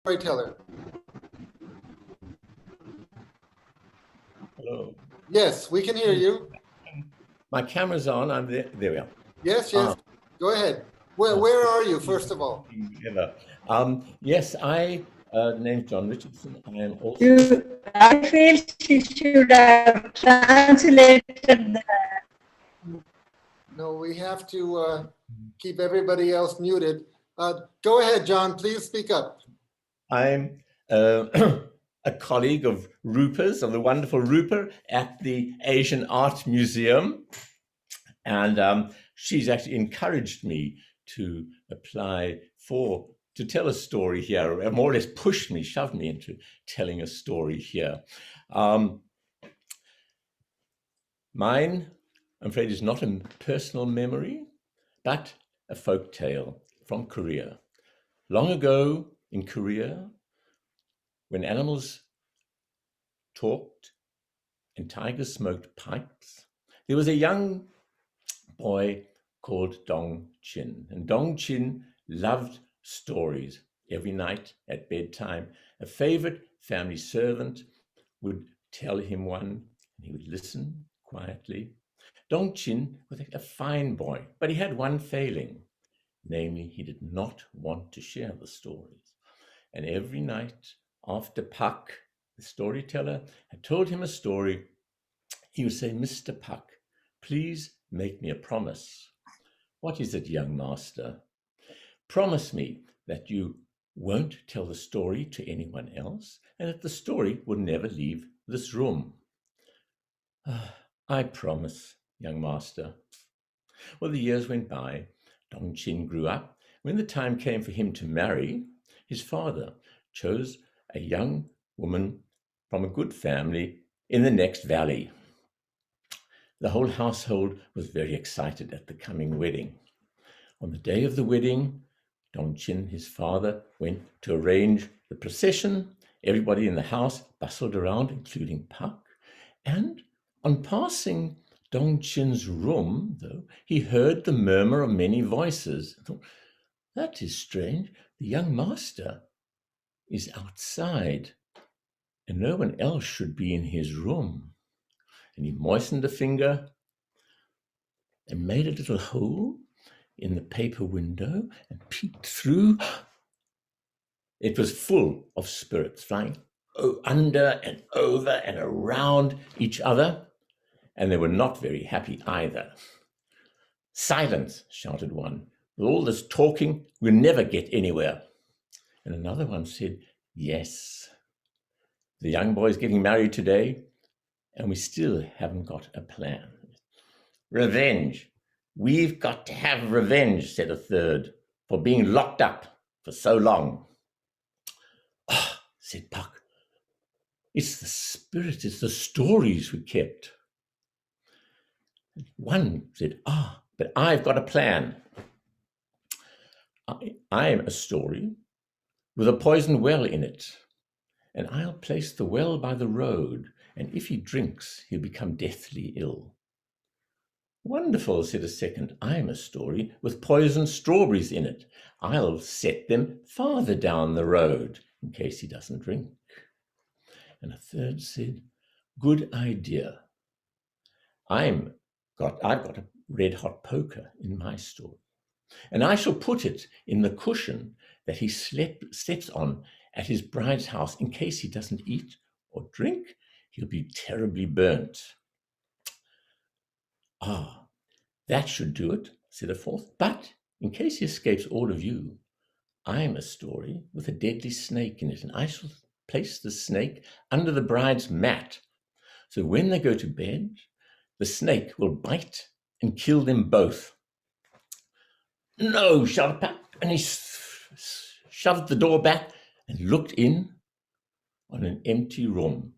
storyteller. Hello. Yes, we can hear you. My camera's on. I'm there. There we are. Yes, yes. Go ahead. Where are you, first of all? Yes, name's John Richardson. I am also. I feel she should have translated the. No, we have to keep everybody else muted. Go ahead, John. Please speak up. I'm a colleague of Ruper's, of the wonderful Ruper at the Asian Art Museum. And she's actually encouraged me to apply to tell a story here, more or less pushed me, shoved me into telling a story here. Mine, I'm afraid, is not a personal memory, but a folk tale from Korea. Long ago in Korea, when animals talked and tigers smoked pipes, there was a young boy called Dong Chin. And Dong Chin loved stories. Every night at bedtime, a favorite family servant would tell him one, and he would listen quietly. Dong Chin was a fine boy, but he had one failing. Namely, he did not want to share the stories. And every night after Puck, the storyteller, had told him a story, he would say, "Mr. Puck, please make me a promise." "What is it, young master?" "Promise me that you won't tell the story to anyone else and that the story will never leave this room." "I promise, young master." Well, the years went by. Dong Chin grew up. When the time came for him to marry, his father chose a young woman from a good family in the next valley. The whole household was very excited at the coming wedding. On the day of the wedding, Dong Chin, his father, went to arrange the procession. Everybody in the house bustled around, including Puck. And on passing Dong Chin's room, though, he heard the murmur of many voices. He thought, "That is strange. The young master is outside, and no one else should be in his room." And he moistened a finger and made a little hole in the paper window and peeked through. It was full of spirits flying under and over and around each other, and they were not very happy either. "Silence," shouted one. "With all this talking, we'll never get anywhere." And another one said, "Yes, the young boy's getting married today, and we still haven't got a plan." "Revenge. We've got to have revenge," said a third, "for being locked up for so long." "Ah," said Puck, "it's the spirit, it's the stories we kept." One said, "But I've got a plan. I am a story with a poison well in it, and I'll place the well by the road, and if he drinks, he'll become deathly ill." "Wonderful," said a second. "I'm a story with poisoned strawberries in it. I'll set them farther down the road in case he doesn't drink." And a third said, "Good idea. I've got a red hot poker in my story, and I shall put it in the cushion that he sleeps on at his bride's house. In case he doesn't eat or drink, he'll be terribly burnt." "That should do it," said a fourth. "But in case he escapes all of you, I'm a story with a deadly snake in it, and I shall place the snake under the bride's mat. So when they go to bed, the snake will bite and kill them both." "No," shouted Pat, and he shoved the door back and looked in on an empty room.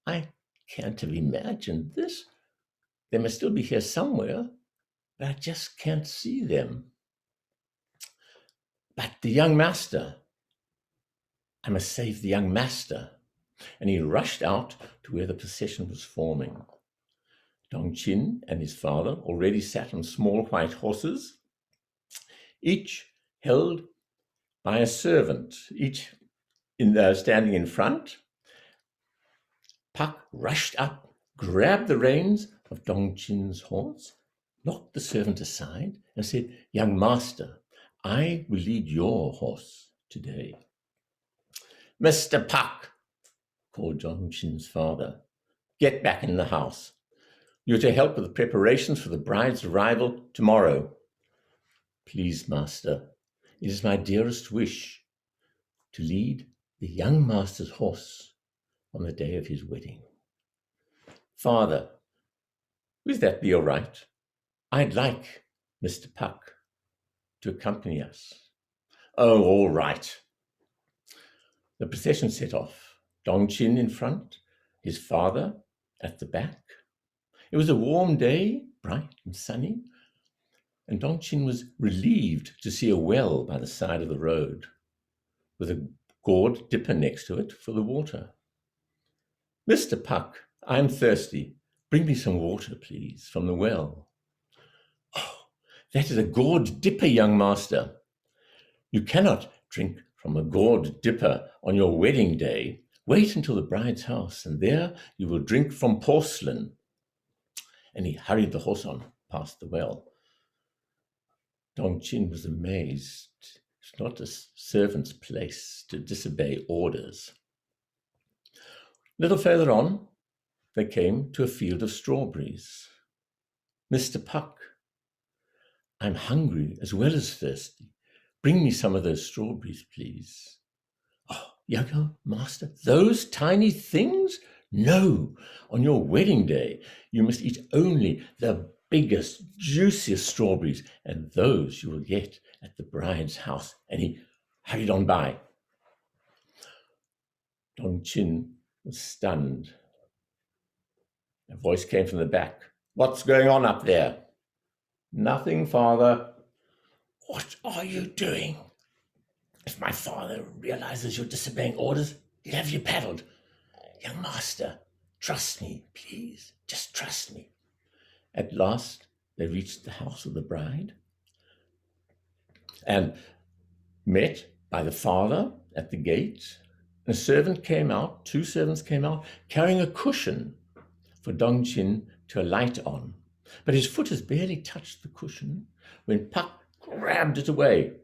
"I can't have imagined this. They must still be here somewhere, but I just can't see them. But the young master, I must save the young master." And he rushed out to where the procession was forming. Dong Chin and his father already sat on small white horses. Each held by a servant, each standing in front. Puck rushed up, grabbed the reins of Dongchin's horse, knocked the servant aside, and said, "Young master, I will lead your horse today." "Mr. Puck," called Dongchin's father, "get back in the house. You're to help with the preparations for the bride's arrival tomorrow." "Please, master, it is my dearest wish to lead the young master's horse on the day of his wedding." "Father, would that be all right? I'd like Mr. Puck to accompany us." "Oh, all right." The procession set off, Dongchin in front, his father at the back. It was a warm day, bright and sunny, and Dongchin was relieved to see a well by the side of the road, with a gourd dipper next to it for the water. "Mr. Puck, I'm thirsty. Bring me some water, please, from the well." "Oh, that is a gourd dipper, young master. You cannot drink from a gourd dipper on your wedding day. Wait until the bride's house, and there you will drink from porcelain." And he hurried the horse on past the well. Dongchin was amazed. It's not a servant's place to disobey orders. A little further on, they came to a field of strawberries. "Mr. Puck, I'm hungry as well as thirsty. Bring me some of those strawberries, please." "Oh, young master, those tiny things? No, on your wedding day, you must eat only the biggest, juiciest strawberries, and those you will get at the bride's house." And he hurried on by. Dongchin was stunned. A voice came from the back. "What's going on up there?" "Nothing, father." "What are you doing? If my father realizes you're disobeying orders, he'll have you paddled. Young master, trust me, please. Just trust me." At last, they reached the house of the bride and met by the father at the gate. A servant came out, 2 servants came out, carrying a cushion for Dongchin to alight on. But his foot has barely touched the cushion when Puck grabbed it away.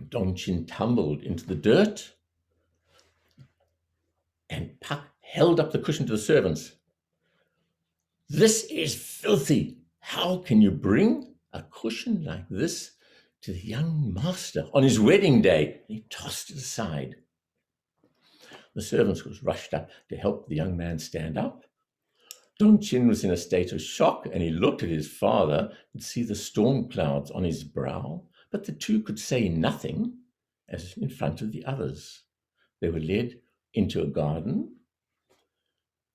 Dongchin tumbled into the dirt, and Puck held up the cushion to the servants. "This is filthy. How can you bring a cushion like this to the young master on his wedding day?" He tossed it aside. The servants was rushed up to help the young man stand up. Dongchin was in a state of shock, and he looked at his father and see the storm clouds on his brow, but the two could say nothing as in front of the others. They were led into a garden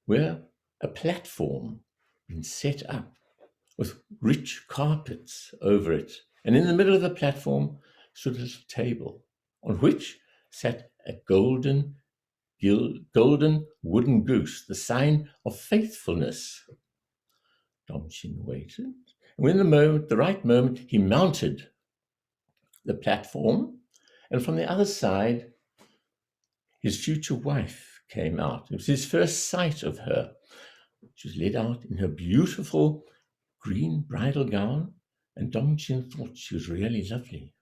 where a platform had been set up with rich carpets over it, and in the middle of the platform stood a little table on which sat a golden wooden goose, the sign of faithfulness. Dongchin waited, and when the right moment, he mounted the platform, and from the other side, his future wife came out. It was his first sight of her. She was led out in her beautiful green bridal gown, and Dongchin thought she was really lovely.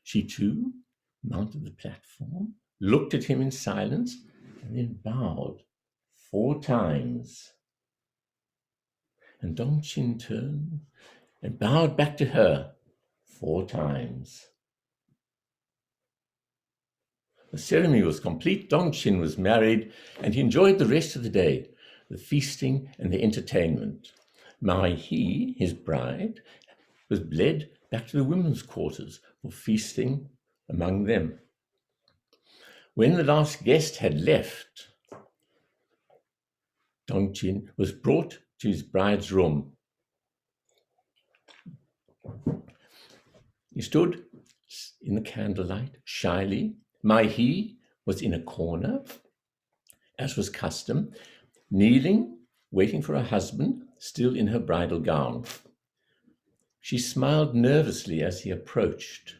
She too mounted the platform, looked at him in silence, and then bowed 4 times. And Dongchin turned and bowed back to her 4 times. The ceremony was complete. Dongchin was married, and he enjoyed the rest of the day, the feasting and the entertainment. Mai He, his bride, was led back to the women's quarters for feasting among them. When the last guest had left, Dongchin was brought to his bride's room. He stood in the candlelight shyly. Mai He was in a corner, as was custom, kneeling, waiting for her husband, still in her bridal gown. She smiled nervously as he approached.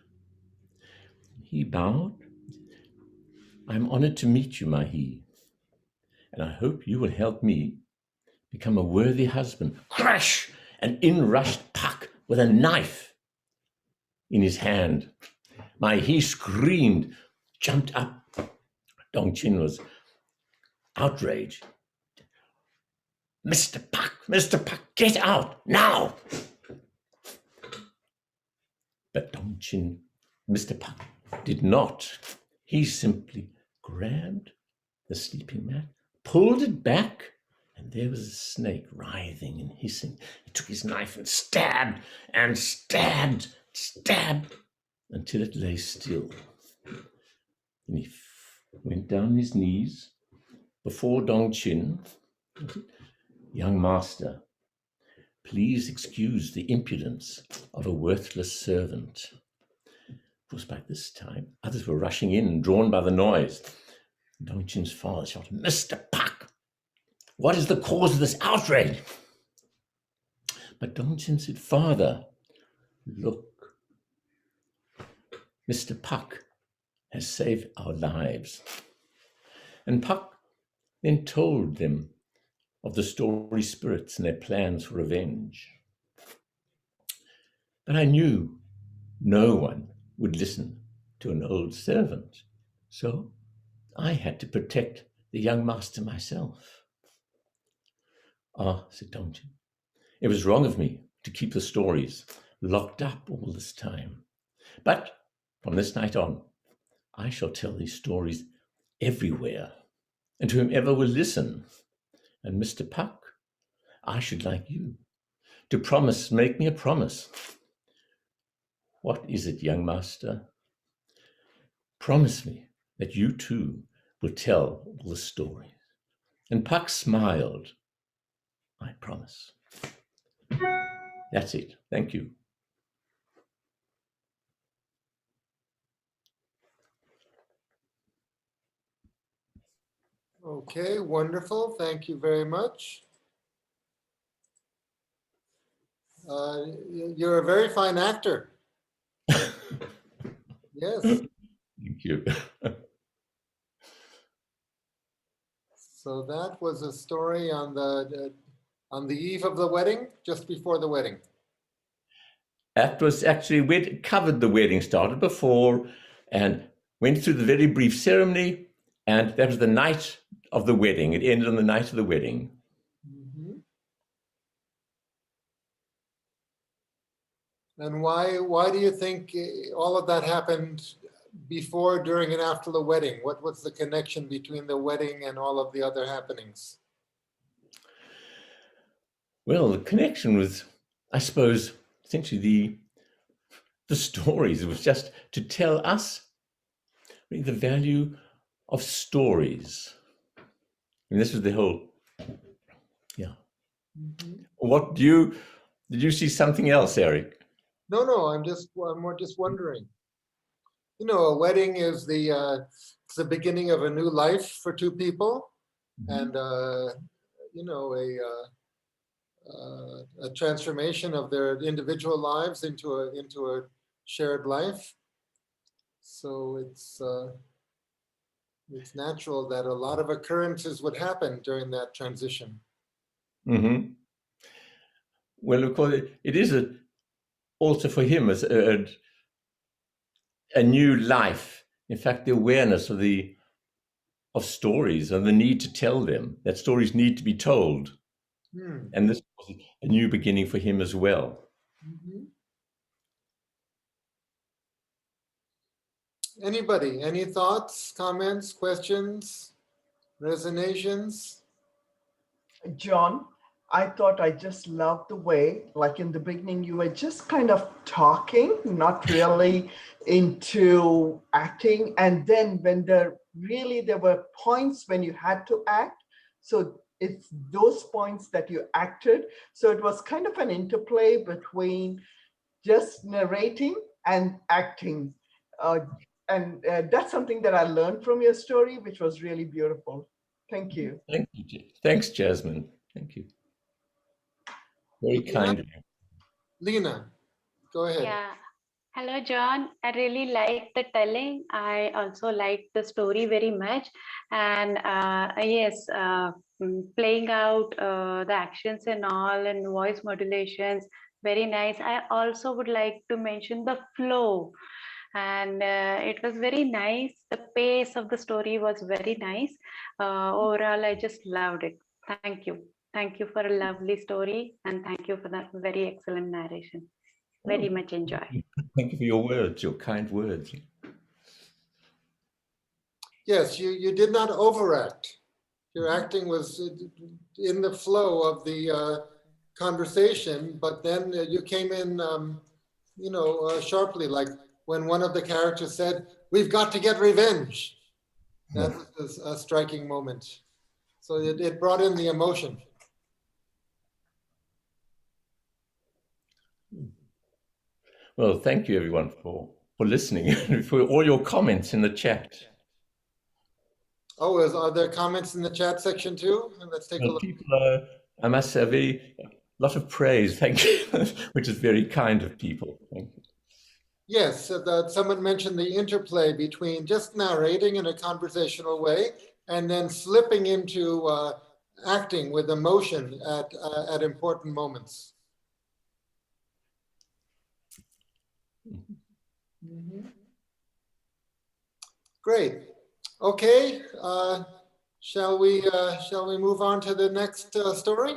He bowed. I'm honored to meet you, Mahi, and I hope you will help me become a worthy husband. Crash! And in rushed Puck with a knife in his hand. Mahi screamed, jumped up. Dongqin was outraged. Mr. Puck, get out now! But Dongqin, Mr. Puck, did not. He simply grabbed the sleeping mat, pulled it back, and there was a snake writhing and hissing. He took his knife and stabbed and stabbed, until it lay still. Then he went down on his knees before Dongqin. Young master, please excuse the impudence of a worthless servant. Of course, by this time, others were rushing in, drawn by the noise. Dongqin's father shouted, Mr. Puck, what is the cause of this outrage? But Dongqin said, Father, look, Mr. Puck has saved our lives. And Puck then told them of the story spirits and their plans for revenge. But I knew no one would listen to an old servant, so I had to protect the young master myself. Ah, said Dongqin, it was wrong of me to keep the stories locked up all this time. But from this night on, I shall tell these stories everywhere, and to whomever will listen. And Mr. Puck, I should like you to make me a promise. What is it, young master? Promise me that you too will tell all the stories. And Puck smiled. I promise. That's it. Thank you. Okay, wonderful. Thank you very much. You're a very fine actor. Yes. Thank you. So that was a story on the eve of the wedding, just before the wedding. That was actually covered the wedding, started before and went through the very brief ceremony, and that was the night of the wedding. It ended on the night of the wedding. Mhm. And why do you think all of that happened before, during, and after the wedding? What's the connection between the wedding and all of the other happenings? Well, the connection was, I suppose, essentially the stories. It was just to tell us really the value of stories. And this was the whole, yeah. Mhm. Did you see something else, Eric? No, I'm just wondering. You know, a wedding is it's the beginning of a new life for two people, and you know, a transformation of their individual lives into a shared life. So it's natural that a lot of occurrences would happen during that transition. Mm-hmm. Well, of course, it is also for him as a new life. In fact, the awareness of stories and the need to tell them, that stories need to be told. And this was a new beginning for him as well. Mhm. Anybody, any thoughts, comments, questions, resonations? John, I thought I just loved the way, like in the beginning, you were just kind of talking, not really into acting. And then when there were points when you had to act. So it's those points that you acted. So it was kind of an interplay between just narrating and acting. And that's something that I learned from your story, which was really beautiful. Thank you. Thank you. Thanks, Jasmine. Thank you. Very kind of you. Lena, go ahead. Yeah, Hello, John. I really liked the telling. I also liked the story very much. And yes, playing out the actions and all and voice modulations, very nice. I also would like to mention the flow. And it was very nice. The pace of the story was very nice. Overall, I just loved it. Thank you. Thank you for a lovely story. And thank you for that very excellent narration. Very much enjoyed. Thank you for your words, your kind words. Yes, you did not overact. Your acting was in the flow of the conversation, but then you came in, sharply, like when one of the characters said, "We've got to get revenge." That was a striking moment. So it brought in the emotion. Well, thank you everyone for listening and for all your comments in the chat. Oh, are there comments in the chat section too? Let's take a look. People I must say, a lot of praise, thank you, which is very kind of people. Thank you. Yes, someone mentioned the interplay between just narrating in a conversational way and then slipping into acting with emotion at important moments. Great. Okay. Shall we move on to the next story?